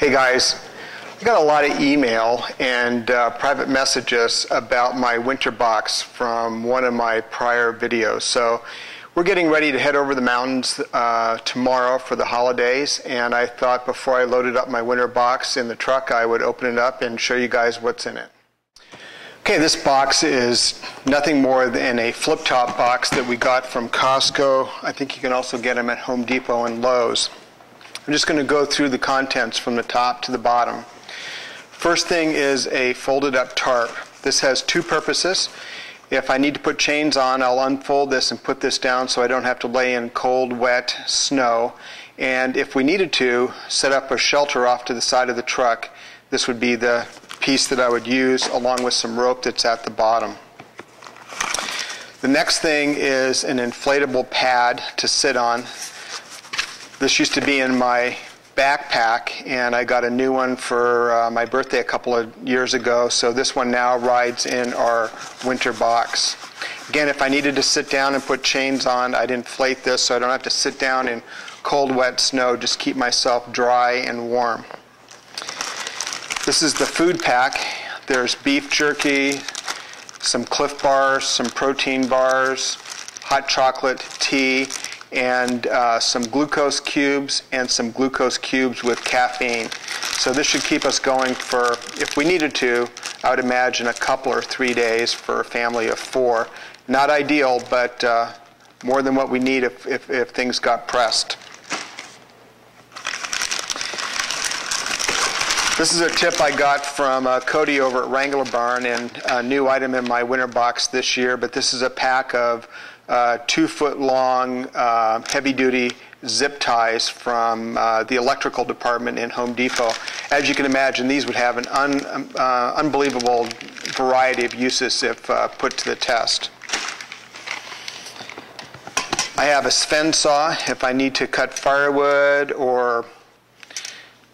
Hey guys, I got a lot of email and private messages about my winter box from one of my prior videos. So we're getting ready to head over the mountains tomorrow for the holidays, and I thought before I loaded up my winter box in the truck I would open it up and show you guys what's in it. Okay, this box is nothing more than a flip-top box that we got from Costco. I think you can also get them at Home Depot and Lowe's. I'm just going to go through the contents from the top to the bottom. First thing is a folded up tarp. This has two purposes. If I need to put chains on, I'll unfold this and put this down so I don't have to lay in cold, wet snow. And if we needed to set up a shelter off to the side of the truck, this would be the piece that I would use along with some rope that's at the bottom. The next thing is an inflatable pad to sit on. This used to be in my backpack, and I got a new one for my birthday a couple of years ago, so this one now rides in our winter box. Again, if I needed to sit down and put chains on, I'd inflate this so I don't have to sit down in cold, wet snow, just keep myself dry and warm. This is the food pack. There's beef jerky, some Cliff Bars, some protein bars, hot chocolate, tea, and some glucose cubes and some glucose cubes with caffeine. So this should keep us going for, if we needed to, I would imagine a couple or 3 days for a family of 4. Not ideal, but more than what we need if things got pressed. This is a tip I got from Cody over at Wrangler Barn, and a new item in my winter box this year, but this is a pack of 2-foot-long heavy-duty zip ties from the electrical department in Home Depot. As you can imagine, these would have an unbelievable variety of uses if put to the test. I have a Sven saw if I need to cut firewood or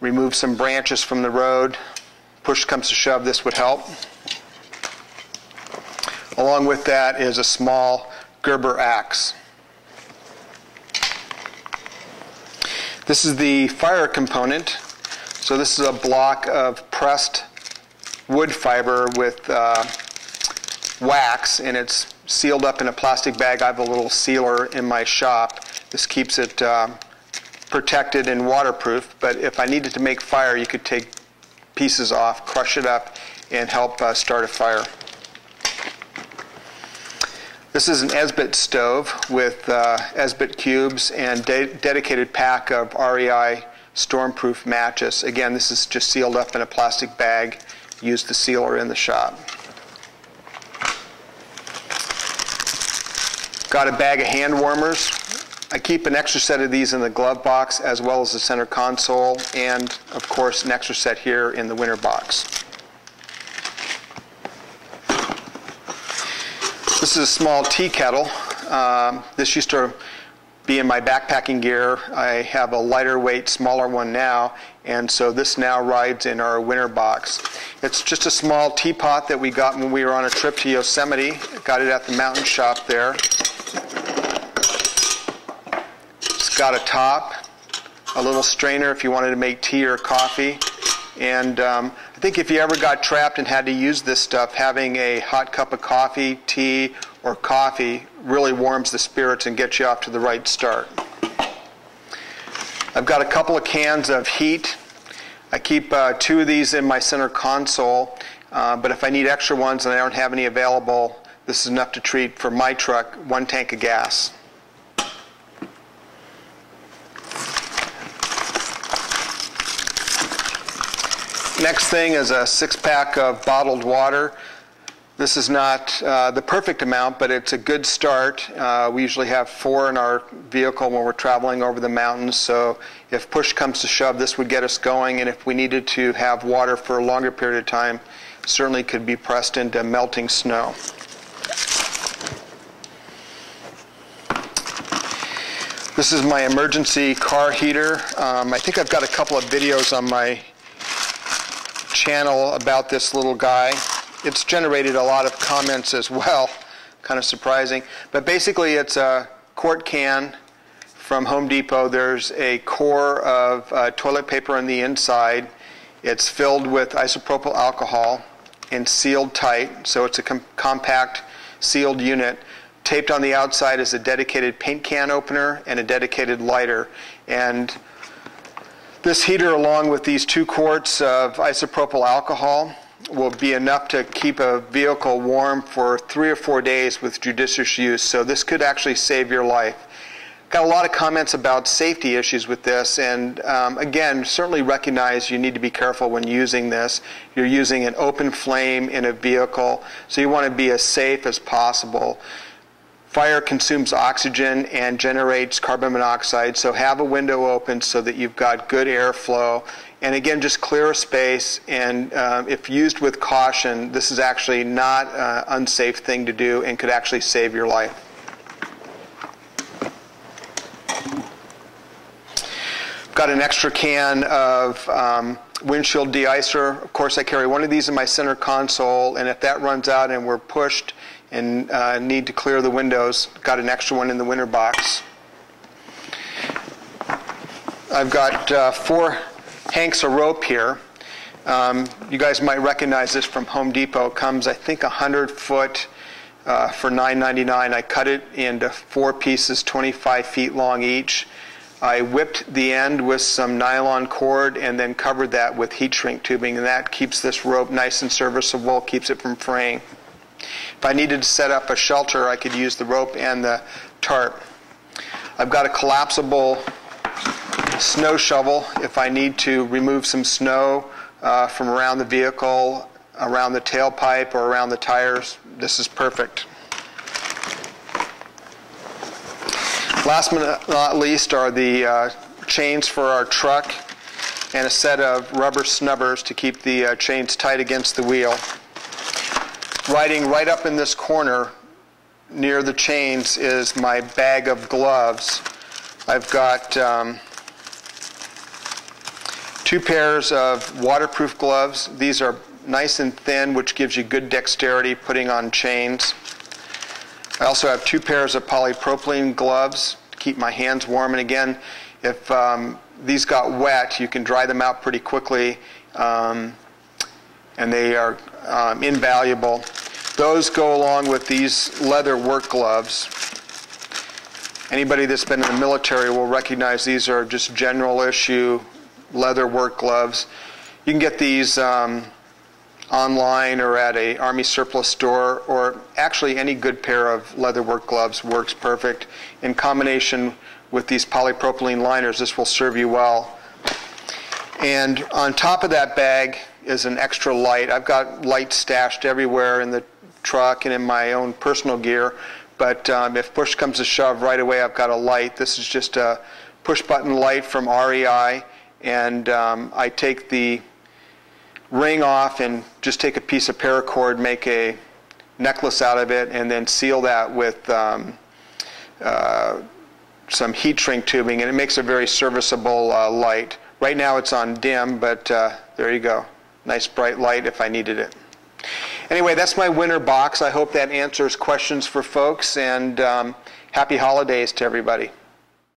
remove some branches from the road. Push comes to shove, this would help. Along with that is a small Gerber axe. This is the fire component. So this is a block of pressed wood fiber with wax, and it's sealed up in a plastic bag. I have a little sealer in my shop. This keeps it protected and waterproof, but if I needed to make fire, you could take pieces off, crush it up, and help start a fire. This is an Esbit stove with Esbit cubes and dedicated pack of REI stormproof matches. Again, this is just sealed up in a plastic bag. Use the sealer in the shop. Got a bag of hand warmers. I keep an extra set of these in the glove box as well as the center console, and of course an extra set here in the winter box. This is a small tea kettle. This used to be in my backpacking gear. I have a lighter weight, smaller one now, and so this now rides in our winter box. It's just a small teapot that we got when we were on a trip to Yosemite. Got it at the mountain shop there. It's got a top, a little strainer if you wanted to make tea or coffee, and I think if you ever got trapped and had to use this stuff, having a hot cup of coffee, tea, or coffee really warms the spirits and gets you off to the right start. I've got a couple of cans of heat. I keep 2 of these in my center console, but if I need extra ones and I don't have any available, this is enough to treat for my truck 1 tank of gas. Next thing is a 6-pack of bottled water. This is not the perfect amount, but it's a good start. We usually have 4 in our vehicle when we're traveling over the mountains, so if push comes to shove, this would get us going, and if we needed to have water for a longer period of time, certainly could be pressed into melting snow. This is my emergency car heater. I think I've got a couple of videos on my channel about this little guy. It's generated a lot of comments as well, kind of surprising. But basically it's a quart can from Home Depot. There's a core of toilet paper on the inside. It's filled with isopropyl alcohol and sealed tight, so it's a compact sealed unit. Taped on the outside is a dedicated paint can opener and a dedicated lighter. And this heater, along with these 2 quarts of isopropyl alcohol, will be enough to keep a vehicle warm for 3 or 4 days with judicious use. So this could actually save your life. Got a lot of comments about safety issues with this, and again, certainly recognize you need to be careful when using this. You're using an open flame in a vehicle, so you want to be as safe as possible. Fire consumes oxygen and generates carbon monoxide, so have a window open so that you've got good airflow. And again, just clear a space, and if used with caution, this is actually not an unsafe thing to do and could actually save your life. Got an extra can of windshield de-icer. Of course, I carry one of these in my center console, and if that runs out and we're pushed and need to clear the windows, got an extra one in the winter box. I've got 4 hanks of rope here. You guys might recognize this from Home Depot. It comes, I think, 100 foot for $9.99. I cut it into 4 pieces, 25 feet long each. I whipped the end with some nylon cord and then covered that with heat shrink tubing, and that keeps this rope nice and serviceable, keeps it from fraying. If I needed to set up a shelter, I could use the rope and the tarp. I've got a collapsible snow shovel if I need to remove some snow from around the vehicle, around the tailpipe, or around the tires. This is perfect. Last but not least are the chains for our truck and a set of rubber snubbers to keep the chains tight against the wheel. Riding right up in this corner near the chains is my bag of gloves. I've got 2 pairs of waterproof gloves. These are nice and thin, which gives you good dexterity putting on chains. I also have 2 pairs of polypropylene gloves to keep my hands warm. And again, if these got wet, you can dry them out pretty quickly, and they are invaluable. Those go along with these leather work gloves. Anybody that's been in the military will recognize these are just general issue leather work gloves. You can get these online or at a Army surplus store, or actually any good pair of leather work gloves works perfect. In combination with these polypropylene liners, this will serve you well. And on top of that bag is an extra light. I've got lights stashed everywhere in the truck and in my own personal gear, but if push comes to shove, right away I've got a light. This is just a push button light from REI, and I take the ring off and just take a piece of paracord, make a necklace out of it, and then seal that with some heat shrink tubing, and it makes a very serviceable light. Right now it's on dim, but there you go. Nice bright light if I needed it. Anyway, that's my winter box. I hope that answers questions for folks, and happy holidays to everybody.